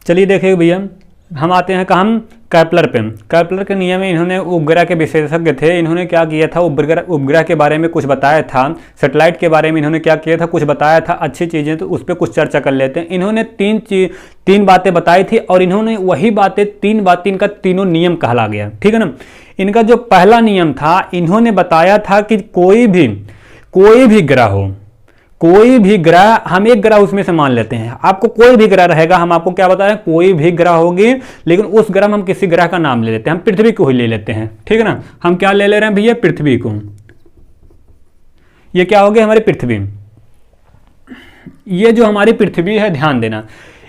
चलिए देखिए भैया, हम आते हैं कहाँ, कैपलर पे। कैपलर के नियम में इन्होंने उपग्रह के विशेषज्ञ थे, इन्होंने क्या किया था, उपग्रह के बारे में कुछ बताया था, सैटेलाइट के बारे में इन्होंने क्या किया था, कुछ बताया था, अच्छी चीज़ें, तो उस पर कुछ चर्चा कर लेते हैं। इन्होंने तीन बातें बताई थी और इन्होंने वही बातें, तीन बातें, इनका तीनों नियम कहला गया, ठीक है ना। इनका जो पहला नियम था, इन्होंने बताया था कि कोई भी ग्रह हो, कोई भी ग्रह, हम एक ग्रह उसमें से मान लेते हैं, आपको कोई भी ग्रह रहेगा, हम आपको क्या बता रहे हैं, कोई भी ग्रह होगी, लेकिन उस ग्रह में हम किसी ग्रह का नाम ले लेते हैं, हम पृथ्वी को ही ले लेते हैं, ठीक है ना। हम क्या ले रहे हैं भैया, पृथ्वी को। ये क्या हो गया, हमारी पृथ्वी। ये जो हमारी पृथ्वी है, ध्यान देना,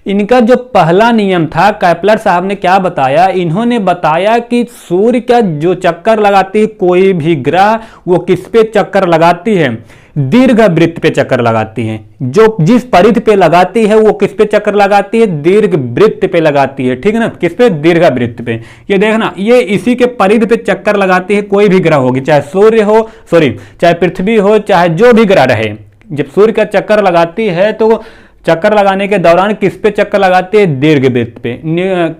इनका जो पहला नियम था, कैपलर साहब ने क्या बताया, इन्होंने बताया कि सूर्य का जो चक्कर लगाती है कोई भी ग्रह, वो किस पे चक्कर लगाती है, दीर्घ वृत्त पे चक्कर लगाती है। जो जिस परिधि पे लगाती है वो किस पे चक्कर लगाती है, दीर्घ वृत्त पे लगाती है, ठीक है ना, किस पे, दीर्घ वृत्त पे। ये देखना, ये इसी के परिधि पे चक्कर लगाती है, कोई भी ग्रह होगी, चाहे सूर्य हो, चाहे पृथ्वी हो, चाहे जो भी ग्रह रहे। जब सूर्य का चक्कर लगाती है तो चक्कर लगाने के दौरान किस पे चक्कर लगाते हैं, दीर्घवृत्त पे।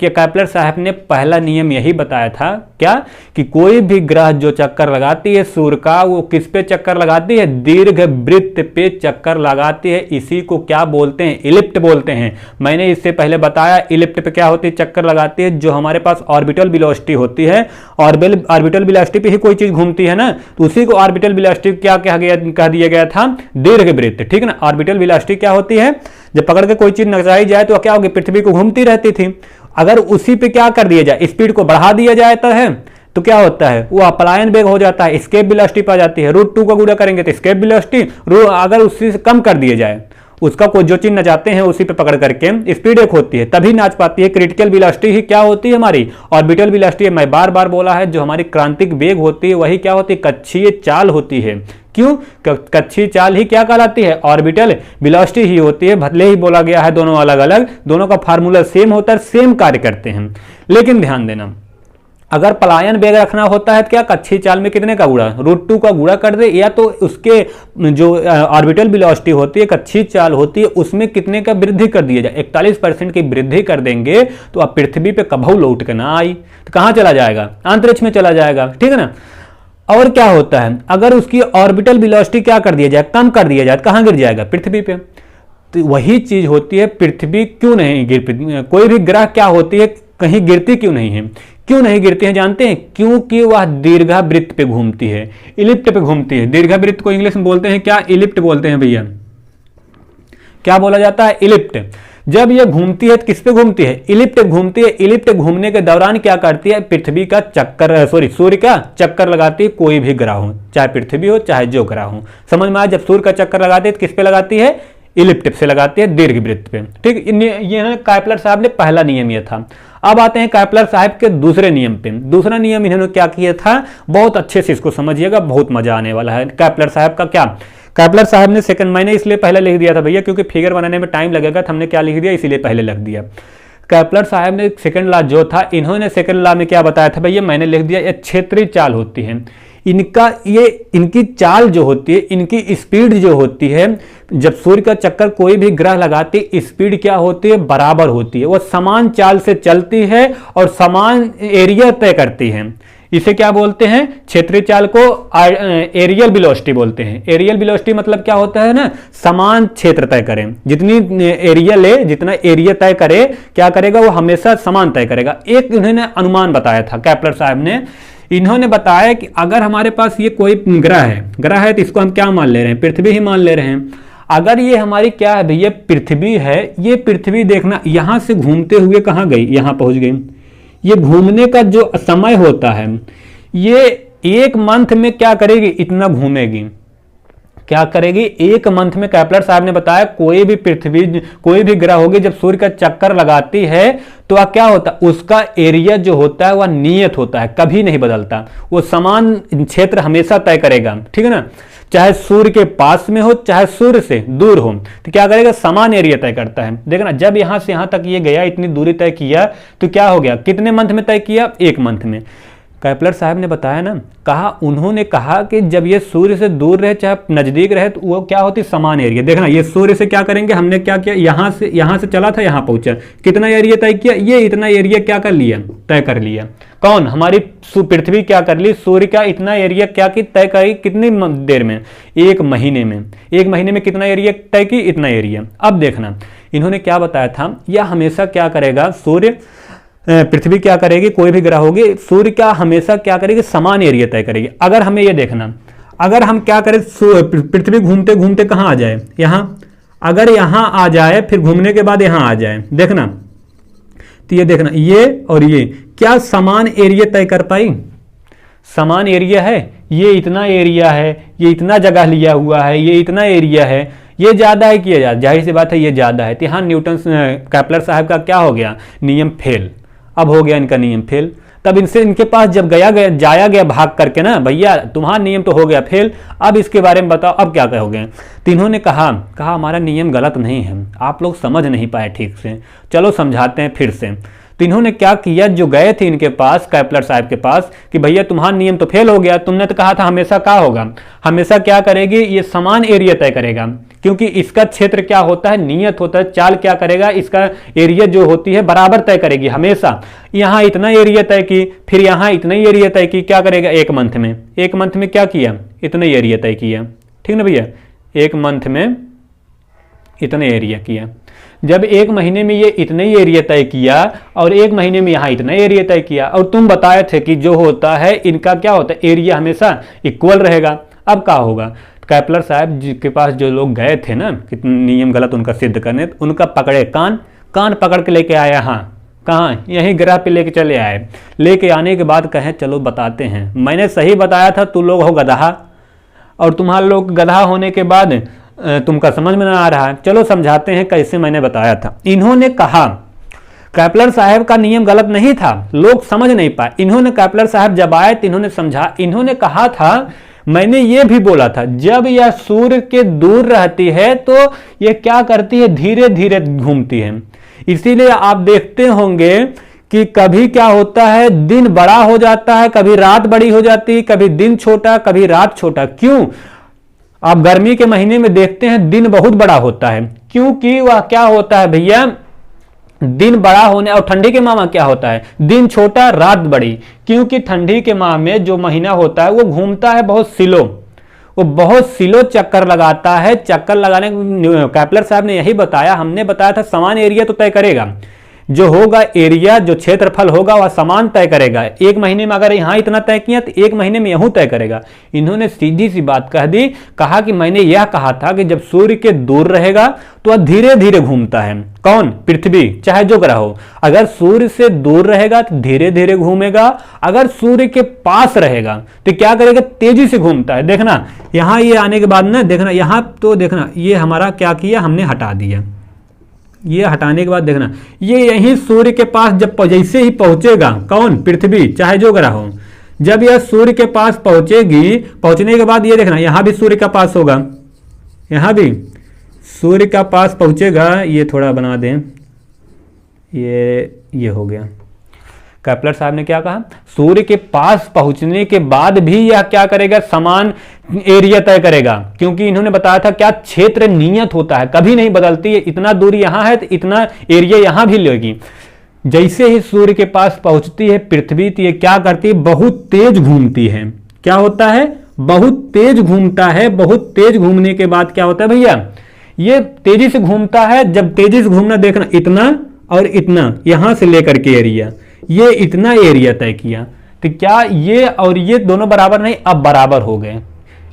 कैपलर साहब ने पहला नियम यही बताया था, क्या, कि कोई भी ग्रह जो चक्कर लगाती है सूर्य का, वो किस पे चक्कर लगाती है, दीर्घवृत्त पे चक्कर लगाती है। इसी को क्या बोलते हैं, इलिप्ट बोलते हैं। मैंने इससे पहले बताया इलिप्ट पे क्या होती है, चक्कर लगाती है, जो हमारे पास ऑर्बिटल वेलोसिटी होती है, ऑर्बिटल वेलोसिटी पे ही कोई चीज घूमती है ना, तो उसी को ऑर्बिटल वेलोसिटी क्या कह दिया गया था, दीर्घवृत्त, ठीक है ना। ऑर्बिटल वेलोसिटी क्या होती है, जब पकड़ के कोई चीज नचाई जाए तो क्या होगी, पृथ्वी को घूमती रहती थी। अगर उसी पे क्या कर दिया जाए, स्पीड को बढ़ा दिया जाता है तो क्या होता है, वो अपलायन वेग हो जाता है, एस्केप वेलोसिटी पा जाती है। √2 का गुणा करेंगे तो एस्केप वेलोसिटी, अगर उससे कम कर दिया जाए, उसका कोई जो चीज नचाते हैं उसी पे पकड़ करके स्पीड एक होती है, तभी नाच पाती है। क्रिटिकल वेलोसिटी ही क्या होती है, हमारी ऑर्बिटल वेलोसिटी। मैं बार बार बोला है, जो हमारी क्रांतिक वेग होती है वही क्या होती है, कक्षीय चाल होती है। क्यों, कक्षीय चाल ही क्या कहलाती है, ऑर्बिटल वेलोसिटी ही होती है। भले ही बोला गया है दोनों अलग अलग, दोनों का फार्मूला सेम होता है, सेम कार्य करते हैं। लेकिन ध्यान देना, अगर पलायन वेग रखना होता है तो क्या, कक्षीय चाल में कितने का गुणा, √2 का गुणा कर दे, या तो उसके जो ऑर्बिटल वेलोसिटी होती है, कक्षीय चाल होती है, उसमें कितने का वृद्धि कर दिया जाए, 41% की वृद्धि कर देंगे तो अब पृथ्वी पे कभू लौट के ना आई, तो कहां चला जाएगा, अंतरिक्ष में चला जाएगा, ठीक है ना। और क्या होता है, अगर उसकी ऑर्बिटल वेलोसिटी क्या कर दिया जाए, कम कर दिया जाए, कहां गिर जाएगा, पृथ्वी पे। तो वही चीज होती है, पृथ्वी क्यों नहीं गिर, कोई भी ग्रह क्या होती है, कहीं गिरती क्यों नहीं है, क्यों नहीं गिरती है जानते हैं, क्योंकि वह दीर्घवृत्त पे घूमती है, इलिप्ट पे घूमती है। दीर्घवृत्त को इंग्लिश में बोलते हैं क्या, इलिप्ट बोलते हैं भैया। क्या बोला जाता है, इलिप्ट। जब यह घूमती है तो किस पे घूमती है, इलिप्ट घूमती है। इलिप्ट घूमने के दौरान क्या करती है, पृथ्वी का चक्कर, सूर्य का चक्कर लगाती है, कोई भी ग्रह हो, चाहे पृथ्वी हो चाहे जो ग्रह हो। समझ में आया, जब सूर्य का चक्कर लगाती है तो किस पे लगाती है, इलिप्ट से लगाती है, दीर्घवृत्त पे, ठीक। ये कैपलर साहब ने पहला नियम यह था। अब आते हैं कैपलर साहब के दूसरे नियम पे। दूसरा नियम इन्होंने क्या किया था, बहुत अच्छे से इसको समझिएगा, बहुत मजा आने वाला है। कैपलर साहब का क्या, कैपलर साहब ने सेकंड, मैंने इसलिए पहले लिख दिया था भैया क्योंकि फिगर बनाने में टाइम लगेगा, तो हमने क्या लिख दिया, इसीलिए पहले लिख दिया। कैपलर साहब ने सेकंड लॉ जो था, इन्होंने सेकंड लॉ में क्या बताया था भैया, मैंने लिख दिया, ये क्षेत्रीय चाल होती है। इनकी चाल जो होती है, इनकी स्पीड जो होती है, जब सूर्य का चक्कर कोई भी ग्रह लगाती, स्पीड क्या होती है, बराबर होती है। वो समान चाल से चलती है और समान एरिया तय करती है। इसे क्या बोलते हैं, क्षेत्रीय चाल को एरियल वेलोसिटी बोलते हैं। एरियल वेलोसिटी मतलब क्या होता है ना, समान क्षेत्र तय करें, जितनी एरिया ले, जितना एरिया तय करे, क्या करेगा, वो हमेशा समान तय करेगा। एक इन्होंने अनुमान बताया था कैपलर साहब ने, इन्होंने बताया कि अगर हमारे पास ये कोई ग्रह है तो इसको हम क्या मान ले रहे हैं, पृथ्वी ही मान ले रहे हैं। अगर ये हमारी क्या है भैया, पृथ्वी है, ये पृथ्वी देखना यहां से घूमते हुए कहां गई, यहां पहुंच गई। ये घूमने का जो समय होता है, ये एक मंथ में क्या करेगी, इतना घूमेगी। क्या करेगी, एक मंथ में। कैपलर साहब ने बताया कोई भी ग्रह होगी, जब सूर्य का चक्कर लगाती है तो वह क्या होता है, उसका एरिया जो होता है वह नियत होता है, कभी नहीं बदलता। वो समान क्षेत्र हमेशा तय करेगा, ठीक है ना। चाहे सूर्य के पास में हो चाहे सूर्य से दूर हो, तो क्या करेगा, समान एरिया तय करता है। देखना, जब यहां से यहां तक ये गया, इतनी दूरी तय किया, तो क्या हो गया, कितने मंथ में तय किया, एक मंथ में। कैपलर साहब ने बताया ना, कहा उन्होंने कहा कि जब ये सूर्य से दूर रहे चाहे नजदीक रहे तो वो क्या होती, समान एरिया। देखना ये सूर्य से क्या करेंगे, हमने क्या किया, यहाँ से चला था यहाँ पहुंचा, कितना एरिया तय किया, ये इतना एरिया क्या कर लिया, तय कर लिया। कौन, हमारी पृथ्वी क्या कर ली, सूर्य का इतना एरिया क्या की, तय करी कितनी देर में, 1 महीने में। 1 महीने में कितना एरिया तय की, इतना एरिया। अब देखना इन्होंने क्या बताया था, यह हमेशा क्या करेगा, सूर्य पृथ्वी क्या करेगी, कोई भी ग्रह होगी, सूर्य क्या हमेशा क्या करेगी, समान एरिया तय करेगी। अगर हमें ये देखना, अगर हम क्या करें, पृथ्वी घूमते घूमते कहाँ आ जाए, यहाँ, अगर यहाँ आ जाए फिर घूमने के बाद यहाँ आ जाए, देखना तो ये देखना ये और ये क्या समान एरिया तय कर पाई, समान एरिया है, ये इतना एरिया है, ये इतना जगह लिया हुआ है, ये इतना एरिया है, ये ज्यादा है कि ये ज्यादा, जाहिर सी बात है ये ज्यादा है। तो यहाँ न्यूटन कैपलर साहब का क्या हो गया, नियम फेल। अब हो गया इनका नियम फेल। तब इनके पास जब जाया गया भाग करके ना, भैया तुम्हारा नियम तो हो गया फेल, अब इसके बारे में बताओ अब क्या कहोगे। तो इन्होंने कहा हमारा नियम गलत नहीं है, आप लोग समझ नहीं पाए ठीक से, चलो समझाते हैं फिर से। तो इन्होंने क्या किया, जो गए थे इनके पास कैपलर साहब के पास कि भैया तुम्हारा नियम तो फेल हो गया, तुमने तो कहा था हमेशा क्या होगा, हमेशा क्या करेगी, ये समान एरिया तय करेगा, क्योंकि इसका क्षेत्र क्या होता है, नियत होता है, चाल क्या करेगा, इसका एरिया जो होती है बराबर तय करेगी हमेशा। यहाँ इतना एरिया तय की, फिर यहाँ इतना ही एरिया तय की, क्या करेगा 1 मंथ में, 1 मंथ में क्या किया, इतना एरिया तय किया, ठीक ना भैया, 1 मंथ में इतना एरिया किया। जब 1 महीने में ये इतना ही एरिया तय किया और 1 महीने में यहाँ इतना एरिया तय किया, और तुम बताए थे कि जो होता है इनका क्या होता है, एरिया हमेशा इक्वल रहेगा। अब क्या होगा, कैपलर साहब जी के पास जो लोग गए थे ना, कितने नियम गलत उनका सिद्ध करने, उनका पकड़े कान पकड़ के लेके आया, हाँ कहाँ, यही ग्रह पे लेके चले आए। लेके आने के बाद कहें चलो बताते हैं, मैंने सही बताया था, तुम लोग हो गधा, और तुम्हारे लोग गधा होने के बाद तुमका समझ में ना आ रहा है, चलो समझाते हैं कैसे मैंने बताया था। इन्होंने कहा कैपलर साहब का नियम गलत नहीं था, लोग समझ नहीं पाए। इन्होंने कैपलर साहब जब आए तो इन्होंने समझा, इन्होंने कहा था मैंने ये भी बोला था, जब यह सूर्य के दूर रहती है तो यह क्या करती है, धीरे धीरे घूमती है। इसीलिए आप देखते होंगे कि कभी क्या होता है, दिन बड़ा हो जाता है, कभी रात बड़ी हो जाती है, कभी दिन छोटा कभी रात छोटा। क्यों, आप गर्मी के महीने में देखते हैं दिन बहुत बड़ा होता है, क्योंकि वह क्या होता है भैया, दिन बड़ा होने, और ठंडी के माह में क्या होता है, दिन छोटा रात बड़ी, क्योंकि ठंडी के माह में जो महीना होता है वो घूमता है बहुत स्लो, वो बहुत स्लो चक्कर लगाता है। चक्कर लगाने कैपलर साहब ने यही बताया, हमने बताया था समान एरिया तो तय करेगा, जो होगा एरिया, जो क्षेत्रफल होगा वह समान तय करेगा। 1 महीने में अगर यहाँ इतना तय किया तो 1 महीने में यूं तय करेगा। इन्होंने सीधी सी बात कह दी, कहा कि मैंने यह कहा था कि जब सूर्य के दूर रहेगा तो वह धीरे धीरे घूमता है। कौन, पृथ्वी, चाहे जो ग्रह हो। अगर सूर्य से दूर रहेगा तो धीरे धीरे घूमेगा, अगर सूर्य के पास रहेगा तो क्या करेगा, तेजी से घूमता है। देखना यहाँ ये आने के बाद ना, देखना यहाँ तो देखना ये हमारा क्या किया, हमने हटा दिया, ये हटाने के बाद देखना ये यही सूर्य के पास जब जैसे ही पहुंचेगा, कौन, पृथ्वी, चाहे जो ग्रह हो, जब यह सूर्य के पास पहुंचेगी, पहुंचने के बाद ये देखना यहां भी सूर्य का पास होगा, यहां भी सूर्य का पास पहुंचेगा। ये थोड़ा बना दें, ये हो गया। कैपलर साहब ने क्या कहा, सूर्य के पास पहुंचने के बाद भी यह क्या करेगा, समान एरिया तय करेगा, क्योंकि इन्होंने बताया था क्या, क्षेत्र नियत होता है, कभी नहीं बदलती है। इतना दूरी यहां है तो इतना एरिया यहां भी लेगी। जैसे ही सूर्य के पास पहुंचती है पृथ्वी तो ये क्या करती है, बहुत तेज घूमती है। क्या होता है, बहुत तेज घूमता है। बहुत तेज घूमने के बाद क्या होता है भैया, ये तेजी से घूमता है। जब तेजी से घूमना, देखना इतना और इतना, यहां से लेकर के एरिया, ये इतना एरिया तय किया, तो क्या ये और ये दोनों बराबर नहीं, अब बराबर हो गए।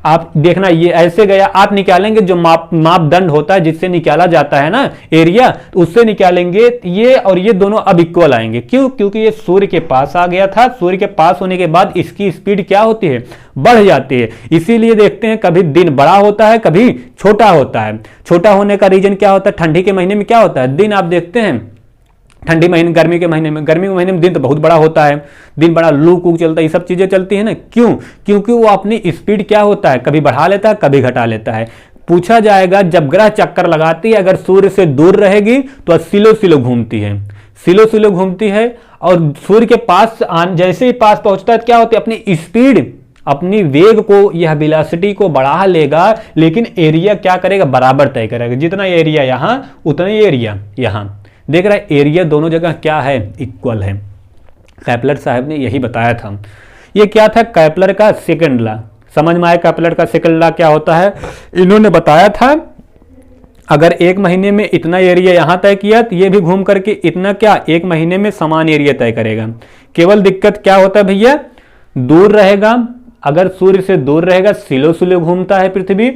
आप देखना ये ऐसे गया, आप निकालेंगे जो मापदंड होता है जिससे निकाला जाता है ना एरिया, तो उससे निकालेंगे, ये और ये दोनों अब इक्वल आएंगे। क्यों, क्योंकि ये सूर्य के पास आ गया था। सूर्य के पास होने के बाद इसकी स्पीड क्या होती है, बढ़ जाती है। इसीलिए देखते हैं कभी दिन बड़ा होता है, कभी छोटा होता है। छोटा होने का रीजन क्या होता है, ठंडी के महीने में क्या होता है, दिन आप देखते हैं ठंडी महीने, गर्मी के महीने में दिन तो बहुत बड़ा होता है, दिन बड़ा, लू कूक चलता है, ये सब चीजें चलती है ना। क्यों, क्योंकि वो अपनी स्पीड क्या होता है, कभी बढ़ा लेता है कभी घटा लेता है। पूछा जाएगा जब ग्रह चक्कर लगाती है, अगर सूर्य से दूर रहेगी तो स्लो स्लो घूमती है, स्लो स्लो घूमती है और सूर्य के पास जैसे ही पास पहुंचता है क्या होती है, अपनी स्पीड, अपनी वेग को, यह वेलोसिटी को बढ़ा लेगा, लेकिन एरिया क्या करेगा, बराबर तय करेगा। जितना एरिया यहां उतना ही एरिया यहां। देख रहा है एरिया दोनों जगह क्या है, इक्वल है। केपलर साहब ने यही बताया था। ये क्या था, केपलर का सेकंड लॉ। समझ में आया केपलर का सेकंड लॉ क्या होता है। इन्होंने बताया था अगर एक महीने में इतना एरिया यहां तय किया तो ये भी घूम करके इतना क्या एक महीने में समान एरिया तय करेगा। केवल दिक्कत क्या होता है भैया, दूर रहेगा। अगर सूर्य से दूर रहेगा, स्लो स्लो घूमता है पृथ्वी।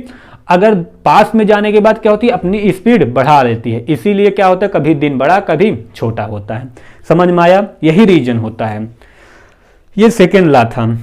अगर पास में जाने के बाद क्या होती है, अपनी स्पीड बढ़ा लेती है। इसीलिए क्या होता है, कभी दिन बड़ा कभी छोटा होता है। समझ में आया, यही रीजन होता है। ये सेकेंड लॉ था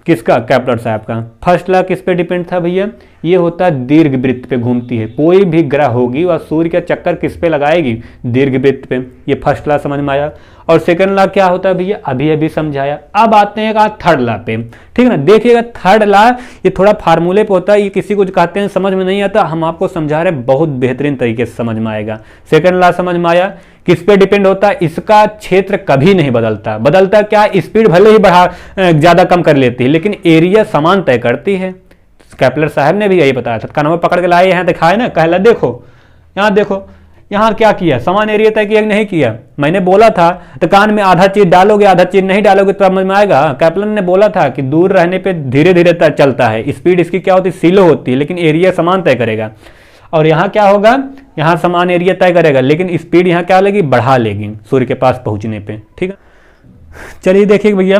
किसका, केपलर साहब का। फर्स्ट लॉ किस पे डिपेंड था भैया, ये होता है दीर्घवृत्त पे घूमती है। कोई भी ग्रह होगी वह सूर्य का चक्कर किस पे लगाएगी, दीर्घवृत्त पे। ये फर्स्ट लॉ समझ में आया। और सेकंड लॉ क्या होता है भैया, अभी अभी समझाया। अब आते हैं थर्ड लॉ पे, ठीक है ना। देखिएगा थर्ड लॉ ये थोड़ा फार्मूले पे होता है, ये किसी को कहते हैं समझ में नहीं आता, हम आपको समझा रहे हैं, बहुत बेहतरीन तरीके से समझ में आएगा। सेकंड लॉ समझ में आया, किस पे डिपेंड होता है, इसका क्षेत्र कभी नहीं बदलता। बदलता क्या, स्पीड भले ही ज्यादा कम कर लेती है लेकिन एरिया समान तय करती है। केपलर साहब ने भी यही बताया था। कानों में पकड़ के लाए हैं, दिखाए ना, कहला देखो यहाँ देखो, यहाँ क्या किया, समान एरिया तय किया नहीं किया। मैंने बोला था तो कान में आधा चीज डालोगे आधा चीज नहीं डालोगे तो समझ में आएगा। केपलर ने बोला था कि दूर रहने पे धीरे धीरे चलता है, स्पीड इसकी क्या होती है, स्लो होती है, लेकिन एरिया समान तय करेगा। और यहाँ क्या होगा, यहाँ समान एरिया तय करेगा लेकिन स्पीड यहाँ क्या लेगी, बढ़ा लेगी सूर्य के पास पहुंचने पे, ठीक है। चलिए देखिए भैया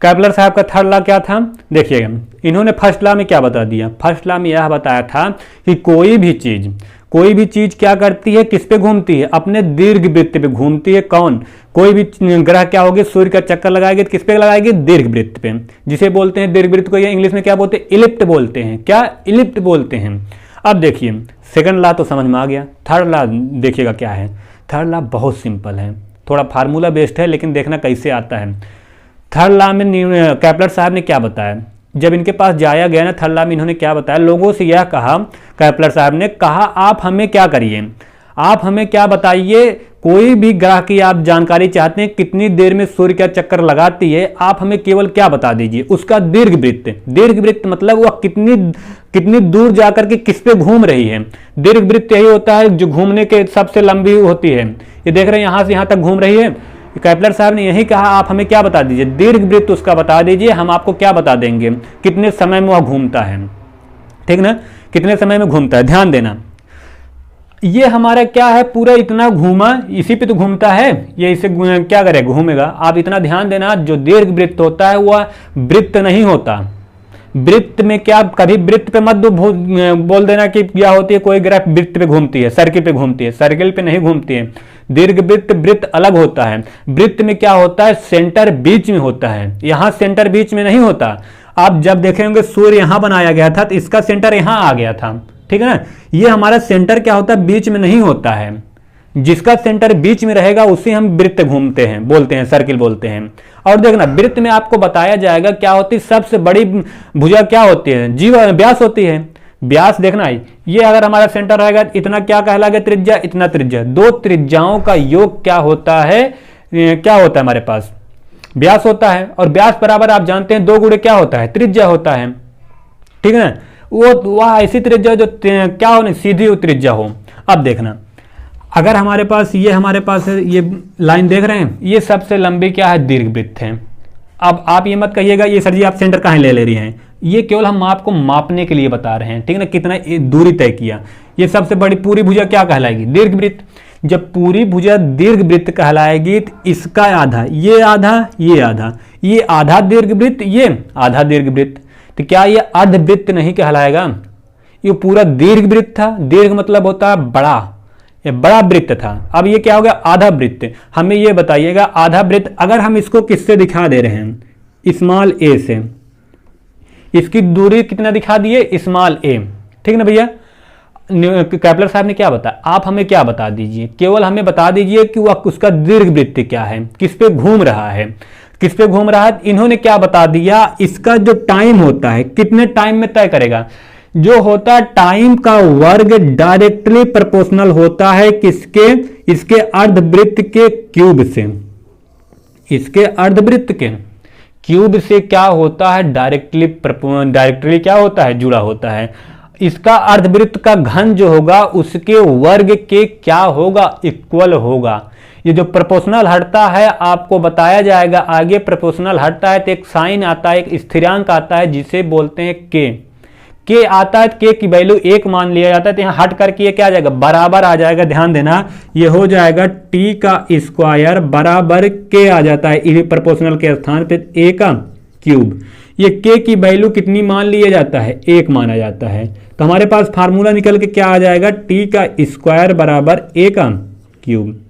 केपलर साहब का थर्ड लॉ क्या था, देखिएगा इन्होंने फर्स्ट लॉ में क्या बता दिया। फर्स्ट लॉ में यह बताया था कि कोई भी चीज क्या करती है, किस पे घूमती है, अपने दीर्घवृत्त पे घूमती है। कौन, कोई भी ग्रह क्या होगी, सूर्य का चक्कर लगाएगी तो किस पे लगाएगी, दीर्घवृत्त पे, जिसे बोलते हैं दीर्घवृत्त को इंग्लिश में क्या बोलते हैं, इलिप्ट बोलते हैं। क्या, इलिप्ट बोलते हैं। अब देखिए सेकंड लॉ तो समझ में आ गया, थर्ड लॉ देखिएगा क्या है। थर्ड लॉ बहुत सिंपल है, थोड़ा फार्मूला बेस्ड है लेकिन देखना कैसे आता है। थर्ड लॉ में केपलर साहब ने क्या बताया, जब इनके पास जाया गया ना, थर्ड लॉ में इन्होंने क्या बताया, लोगों से यह कहा, केपलर साहब ने कहा आप हमें क्या करिए, आप हमें क्या बताइए, कोई भी ग्रह की आप जानकारी चाहते हैं, कितनी देर में सूर्य का चक्कर लगाती है, आप हमें केवल क्या बता दीजिए, उसका दीर्घवृत्त। दीर्घवृत्त मतलब वह कितनी दूर जाकर के किस पे घूम रही है। दीर्घवृत्त यही होता है जो घूमने के सबसे लंबी होती है। ये देख रहे हैं यहां से यहां तक घूम रही है। केपलर साहब ने यही कहा आप हमें क्या बता दीजिए, दीर्घवृत्त उसका बता दीजिए, हम आपको क्या बता देंगे, कितने समय में वह घूमता है, ठीक ना, कितने समय में घूमता है। ध्यान देना, ये हमारा क्या है, पूरा इतना घूमा, इसी पे तो घूमता है, ये इसे क्या करे, घूमेगा। आप इतना ध्यान देना, जो दीर्घवृत्त होता है वह वृत्त नहीं होता। वृत्त में क्या, कभी वृत्त पे मत बोल देना कि क्या होती है, कोई ग्रह वृत्त पे घूमती है, सर्किल पे घूमती है, सर्किल पे नहीं घूमती है। दीर्घवृत्त वृत्त अलग होता है। वृत्त में क्या होता है, सेंटर बीच में होता है, यहां सेंटर बीच में नहीं होता। आप जब देखेंगे सूर्य यहां बनाया गया था तो इसका सेंटर यहां आ गया था, ठीक है ना। ये हमारा सेंटर क्या होता है, बीच में नहीं होता है। जिसका सेंटर बीच में रहेगा उसे हम वृत्त घूमते हैं, बोलते हैं, सर्किल बोलते हैं। और देखना वृत्त में आपको बताया जाएगा क्या होती है, सबसे बड़ी भुजा क्या होती है, व्यास होती है। व्यास देखना, ये अगर हमारा सेंटर रहेगा इतना क्या कहलाएगा, त्रिज्या, इतना त्रिज्या। दो त्रिज्याओं का योग क्या होता है, क्या होता है हमारे पास, व्यास होता है। और व्यास बराबर आप जानते हैं 2 गुणे क्या होता है, त्रिज्या होता है, ठीक है ना। वह ऐसी त्रिज्या जो क्या हो, सीधी त्रिज्या हो। अब देखना, अगर हमारे पास ये लाइन देख रहे हैं, ये सबसे लंबी क्या है, दीर्घवृत्त है। अब आप ये मत कहिएगा ये सर जी आप सेंटर कहाँ ले रही हैं, ये केवल हम आपको मापने के लिए बता रहे हैं, ठीक है ना, कितना दूरी तय किया। ये सबसे बड़ी पूरी भुजा क्या कहलाएगी, दीर्घवृत्त। जब पूरी भुजा दीर्घवृत्त कहलाएगी तो इसका आधा, ये आधा, ये आधा, ये आधा दीर्घवृत्त, ये आधा दीर्घवृत्त, तो क्या ये अर्धवृत्त नहीं कहलाएगा, ये पूरा दीर्घवृत्त था। दीर्घ मतलब होता है बड़ा, ये बड़ा वृत्त था। अब ये क्या हो गया, आधा वृत्त। हमें ये बताइएगा आधा वृत्त अगर हम इसको किससे दिखा दे रहे हैं, स्मॉल ए से, इसकी दूरी कितना दिखा दिए, स्मॉल ए, ठीक ना भैया। केपलर साहब ने क्या बताया, आप हमें क्या बता दीजिए, केवल हमें बता दीजिए कि वह उसका दीर्घवृत्त क्या है, किस पे घूम रहा है, किस पे घूम रहा है। इन्होंने क्या बता दिया, इसका जो टाइम होता है कितने टाइम में तय करेगा। जो होता है टाइम का वर्ग डायरेक्टली प्रोपोर्शनल होता है किसके, इसके अर्धवृत्त के क्यूब से। इसके अर्धवृत्त के क्यूब से क्या होता है, डायरेक्टली क्या होता है, जुड़ा होता है। इसका अर्धवृत्त का घन जो होगा उसके वर्ग के क्या होगा, इक्वल होगा। ये जो प्रोपोर्शनल हटता है आपको बताया जाएगा आगे। प्रोपोर्शनल हटता है तो एक साइन आता है, एक स्थिरांक आता है जिसे बोलते हैं के आता है। के की वैल्यू 1 मान लिया जाता है, तो यहाँ हट करके ये क्या आ जाएगा, बराबर आ जाएगा। ध्यान देना, ये हो जाएगा टी का स्क्वायर बराबर के आ जाता है प्रोपोर्शनल के स्थान पे ए का क्यूब। ये के की वैल्यू कितनी मान लिया जाता है, 1 माना जाता है। तो हमारे पास फार्मूला निकल के क्या आ जाएगा, टी का स्क्वायर बराबर ए का क्यूब।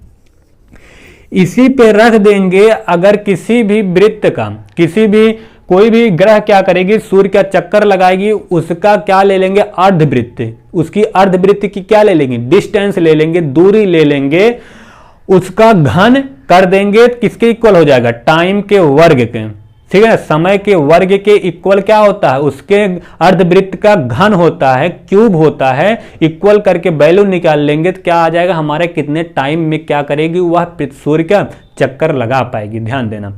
इसी पे रख देंगे अगर किसी भी वृत्त का, किसी भी कोई भी ग्रह क्या करेगी, सूर्य का चक्कर लगाएगी, उसका क्या ले लेंगे, अर्धवृत्त। उसकी अर्धवृत्त की क्या ले लेंगे, डिस्टेंस ले लेंगे, दूरी ले लेंगे, उसका घन कर देंगे, किसके इक्वल हो जाएगा, टाइम के वर्ग के। ठीक है, समय के वर्ग के इक्वल क्या होता है, उसके अर्धवृत्त का घन होता है, क्यूब होता है। इक्वल करके वैल्यू निकाल लेंगे तो क्या आ जाएगा, हमारे कितने टाइम में क्या करेगी, वह सूर्य का चक्कर लगा पाएगी। ध्यान देना,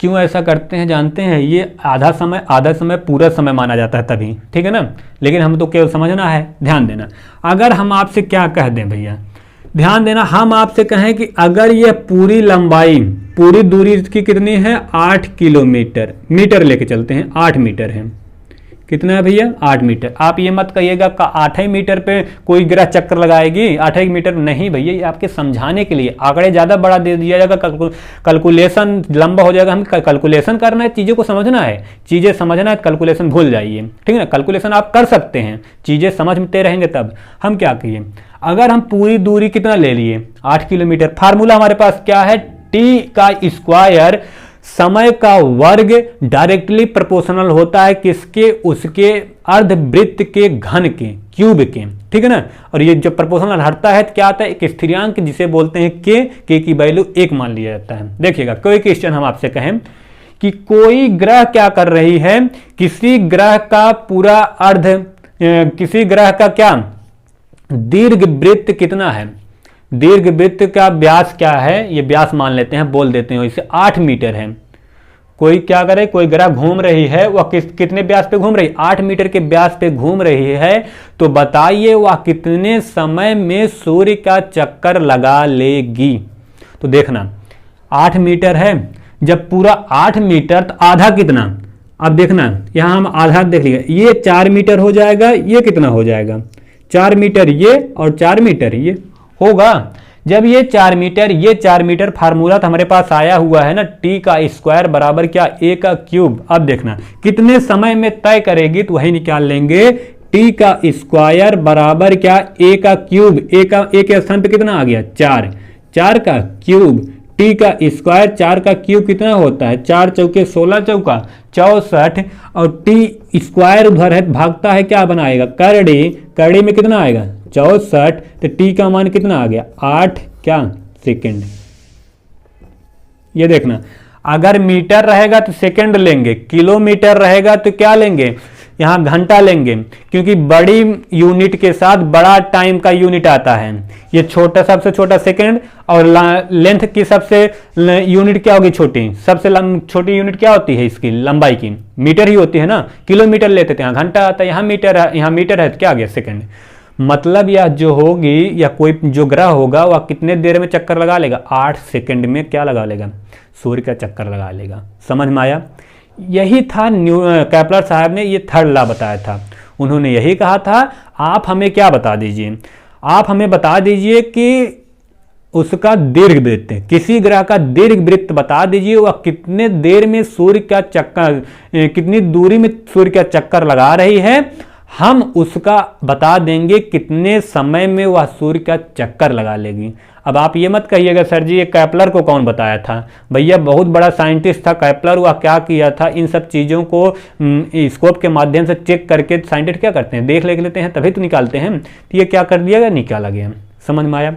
क्यों ऐसा करते हैं जानते हैं, ये आधा समय पूरा समय माना जाता है तभी, ठीक है ना। लेकिन हम तो केवल समझना है। ध्यान देना, अगर हम आपसे क्या कह दें भैया, ध्यान देना, हम आपसे कहें कि अगर यह पूरी लंबाई, पूरी दूरी इसकी कितनी है, 8 किलोमीटर, मीटर लेके चलते हैं, 8 मीटर है, कितना है भैया, 8 मीटर। आप ये मत कहिएगा कि 8 ही मीटर पे कोई ग्रह चक्कर लगाएगी, 8 ही मीटर नहीं भैया, ये आपके समझाने के लिए। आंकड़े ज़्यादा बड़ा दे दिया जाएगा, कैलकुलेशन लंबा हो जाएगा। हम कैलकुलेशन करना है, चीज़ों को समझना है, चीज़ें समझना है, कैलकुलेशन भूल जाइए, ठीक है ना। कैलकुलेशन आप कर सकते हैं, चीज़ें समझते रहेंगे तब। हम क्या कहिए, अगर हम पूरी दूरी कितना ले लिए, 8 किलोमीटर, फार्मूला हमारे पास क्या है, टी का स्क्वायर समय का वर्ग डायरेक्टली प्रोपोर्शनल होता है किसके, उसके अर्धवृत्त के घन के, क्यूब के, ठीक है ना। और ये जब प्रोपोर्शनल हटता है तो क्या आता है, एक स्थिरांक जिसे बोलते हैं के की वैल्यू 1 मान लिया जाता है। देखिएगा, कोई क्वेश्चन हम आपसे कहें कि कोई ग्रह क्या कर रही है, किसी ग्रह का पूरा किसी ग्रह का क्या दीर्घ वृत्त कितना है, दीर्घ वृत्त का व्यास क्या है, ये व्यास मान लेते हैं, बोल देते हैं इसे 8 मीटर है। कोई क्या करे, कोई ग्रह घूम रही है, वह कितने व्यास पे घूम रही, 8 मीटर के व्यास पे घूम रही है। तो बताइए वह कितने समय में सूर्य का चक्कर लगा लेगी। तो देखना 8 मीटर है, जब पूरा 8 मीटर तो आधा कितना, अब देखना यहां हम आधा देख लिया, ये 4 मीटर हो जाएगा, ये कितना हो जाएगा, 4 मीटर ये और 4 मीटर ये होगा। जब ये 4 मीटर, ये 4 मीटर, फार्मूला तो हमारे पास आया हुआ है ना, टी का स्क्वायर बराबर क्या, ए का क्यूब। अब देखना कितने समय में तय करेगी, तो वही निकाल लेंगे, टी का स्क्वायर बराबर क्या, ए का क्यूब। ए के स्थान पे कितना आ गया, 4, 4 का क्यूब, टी का स्क्वायर 4 का क्यूब कितना होता है, 4 चौके 16 चौका 64, और टी स्क्वायर उधर है भागता है, क्या बनाएगा, करड़ी में कितना आएगा 64, तो टी का मान कितना आ गया, 8 क्या सेकंड। ये देखना, अगर मीटर रहेगा तो सेकंड लेंगे, किलोमीटर रहेगा तो क्या लेंगे, यहाँ घंटा लेंगे, क्योंकि बड़ी यूनिट के साथ बड़ा टाइम का यूनिट आता है। ये छोटा, सबसे छोटा सेकंड, और लेंथ की सबसे यूनिट क्या होगी, छोटी, सबसे छोटी यूनिट क्या होती है इसकी लंबाई की, मीटर ही होती है ना। किलोमीटर लेते थे, यहाँ घंटा आता है, यहाँ मीटर है, यहाँ मीटर है तो क्या आ गया, सेकंड। मतलब यह जो होगी, या कोई जो ग्रह होगा वह कितने देर में चक्कर लगा लेगा, 8 सेकंड में क्या लगा लेगा, सूर्य का चक्कर लगा लेगा। समझ में आया। यही था केपलर साहब ने ये थर्ड लॉ बताया था। उन्होंने यही कहा था, आप हमें क्या बता दीजिए, आप हमें बता दीजिए कि उसका दीर्घ वृत्त, किसी ग्रह का दीर्घ वृत्त बता दीजिए, वह कितने देर में सूर्य का चक्कर, कितनी दूरी में सूर्य का चक्कर लगा रही है, हम उसका बता देंगे कितने समय में वह सूर्य का चक्कर लगा लेगी। अब आप ये मत कहिएगा सर जी ये केपलर को कौन बताया था। भैया बहुत बड़ा साइंटिस्ट था केपलर, वह क्या किया था, इन सब चीज़ों को स्कोप के माध्यम से चेक करके साइंटिस्ट क्या करते हैं, देख लेते हैं तभी तो निकालते हैं। तो ये क्या कर दिया गया, निकाला गया। समझ में आया।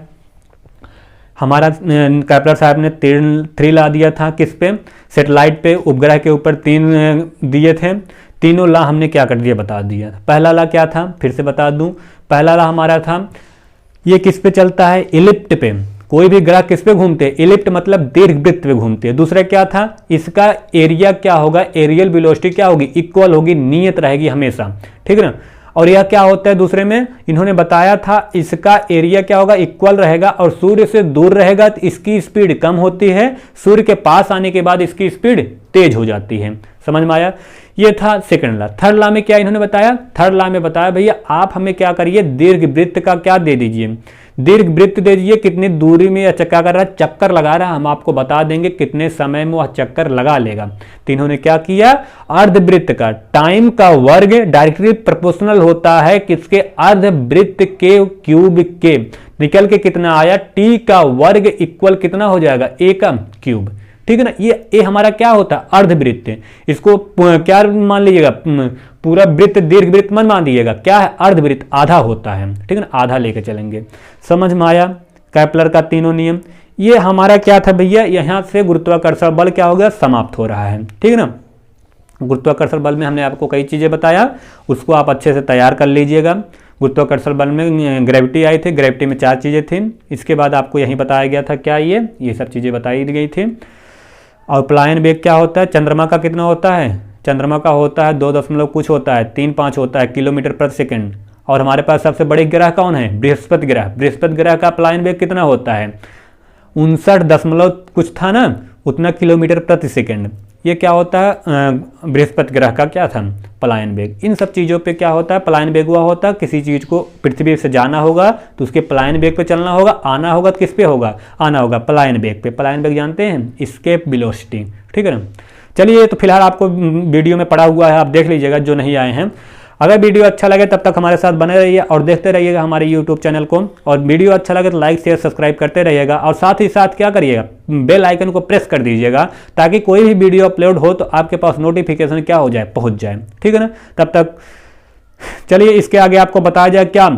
हमारा केपलर साहब ने 3 ला दिया था, किस पे, सेटेलाइट पे, उपग्रह के ऊपर 3 दिए थे। तीनों ला हमने क्या कर दिया, बता दिया। पहला ला क्या था, फिर से बता दूं। पहला ला हमारा था ये किस पे चलता है, इलिप्ट पे। कोई भी ग्रह किस पे घूमते हैं, इलिप्ट मतलब दीर्घवृत्त पे घूमते हैं। दूसरा क्या था, इसका एरिया क्या होगा, एरियल वेलोसिटी क्या होगी, इक्वल होगी, नियत रहेगी हमेशा, ठीक है ना। और यह क्या होता है, दूसरे में इन्होंने बताया था इसका एरिया क्या होगा, इक्वल रहेगा, और सूर्य से दूर रहेगा तो इसकी स्पीड कम होती है, सूर्य के पास आने के बाद इसकी स्पीड तेज हो जाती है। समझ में आया, ये था सेकंड ला। थर्ड ला में क्या इन्होंने बताया, थर्ड ला में बताया भैया आप हमें क्या करिए, दीर्घवृत्त का क्या दे दीजिए, दीर्घवृत्त दे दीजिए, कितनी दूरी में यह क्या कर रहा है, चक्कर लगा रहा है, हम आपको बता देंगे कितने समय में वह चक्कर लगा लेगा। तो इन्होंने क्या किया, अर्धवृत्त का टाइम का वर्ग डायरेक्टली प्रोपोर्शनल होता है किसके, अर्धवृत्त के क्यूब के। निकल के कितना आया, टी का वर्ग इक्वल कितना हो जाएगा, ए का क्यूब, ठीक है ना। ये हमारा क्या होता है, अर्धवृत्त। इसको क्या मान लीजिएगा, पूरा वृत्त दीर्घवृत्त मत मान दीजिएगा, क्या है, अर्धवृत्त आधा होता है, ठीक है ना, आधा लेके चलेंगे। समझ में आया केपलर का तीनों नियम। ये हमारा क्या था भैया, यहां से गुरुत्वाकर्षण बल क्या हो गया, समाप्त हो रहा है, ठीक है ना। गुरुत्वाकर्षण बल में हमने आपको कई चीजें बताया, उसको आप अच्छे से तैयार कर लीजिएगा। गुरुत्वाकर्षण बल में ग्रेविटी आई थी, ग्रेविटी में 4 चीजें थी। इसके बाद आपको यही बताया गया था क्या, ये सब चीजें बताई गई थी। और पलायन वेग क्या होता है, चंद्रमा का कितना होता है, चंद्रमा का होता है 2 कुछ होता है, 3-5 होता है किलोमीटर प्रति सेकंड। और हमारे पास सबसे बड़े ग्रह कौन है, बृहस्पति ग्रह। बृहस्पति ग्रह का पलायन वेग कितना होता है, 59 कुछ था ना, उतना किलोमीटर प्रति सेकंड। ये क्या होता है, बृहस्पति ग्रह का क्या था, पलायन वेग। इन सब चीज़ों पे क्या होता है, पलायन वेग हुआ होता है, किसी चीज़ को पृथ्वी से जाना होगा तो उसके पलायन वेग पे चलना होगा, आना होगा तो किस पे होगा, आना होगा पलायन वेग पे। पलायन वेग जानते हैं, एस्केप वेलोसिटी, ठीक है ना। चलिए, तो फिलहाल आपको वीडियो में पड़ा हुआ है, आप देख लीजिएगा जो नहीं आए हैं। अगर वीडियो अच्छा लगे तब तक हमारे साथ बने रहिए और देखते रहिएगा हमारे YouTube चैनल को। और वीडियो अच्छा लगे तो लाइक शेयर सब्सक्राइब करते रहिएगा, और साथ ही साथ क्या करिएगा, बेल आइकन को प्रेस कर दीजिएगा, ताकि कोई भी वीडियो अपलोड हो तो आपके पास नोटिफिकेशन क्या हो जाए, पहुंच जाए, ठीक है ना। तब तक चलिए, इसके आगे आपको बताया जाए क्या,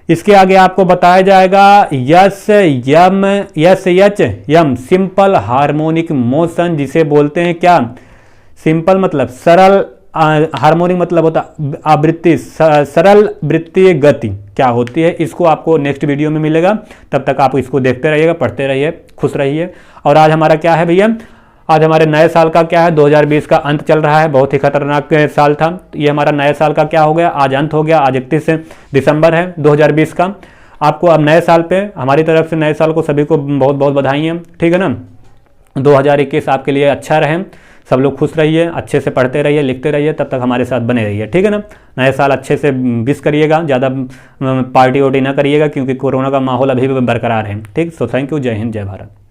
इसके आगे आपको बताया जाएगा यस एच यम, सिंपल हार्मोनिक मोशन, जिसे बोलते हैं क्या, सिंपल मतलब सरल, हार्मोनिक मतलब होता आवृत्ति, सरल वृत्तीय गति क्या होती है, इसको आपको नेक्स्ट वीडियो में मिलेगा। तब तक आप इसको देखते रहिएगा, पढ़ते रहिए, खुश रहिए। और आज हमारा क्या है भैया, आज हमारे नए साल का क्या है, 2020 का अंत चल रहा है, बहुत ही खतरनाक साल था। ये हमारा नए साल का क्या हो गया, आज अंत हो गया, आज 31 दिसंबर है 2020 का। आपको अब नए साल पे हमारी तरफ से नए साल को सभी को बहुत बहुत बधाई है, ठीक है ना। 2021 आपके लिए अच्छा रहे, सब लोग खुश रहिए, अच्छे से पढ़ते रहिए, लिखते रहिए, तब तक हमारे साथ बने रहिए, ठीक है ना। नए साल अच्छे से विश करिएगा, ज़्यादा पार्टी वार्टी ना करिएगा, क्योंकि कोरोना का माहौल अभी भी बरकरार है, ठीक। सो थैंक यू, जय हिंद, जय भारत।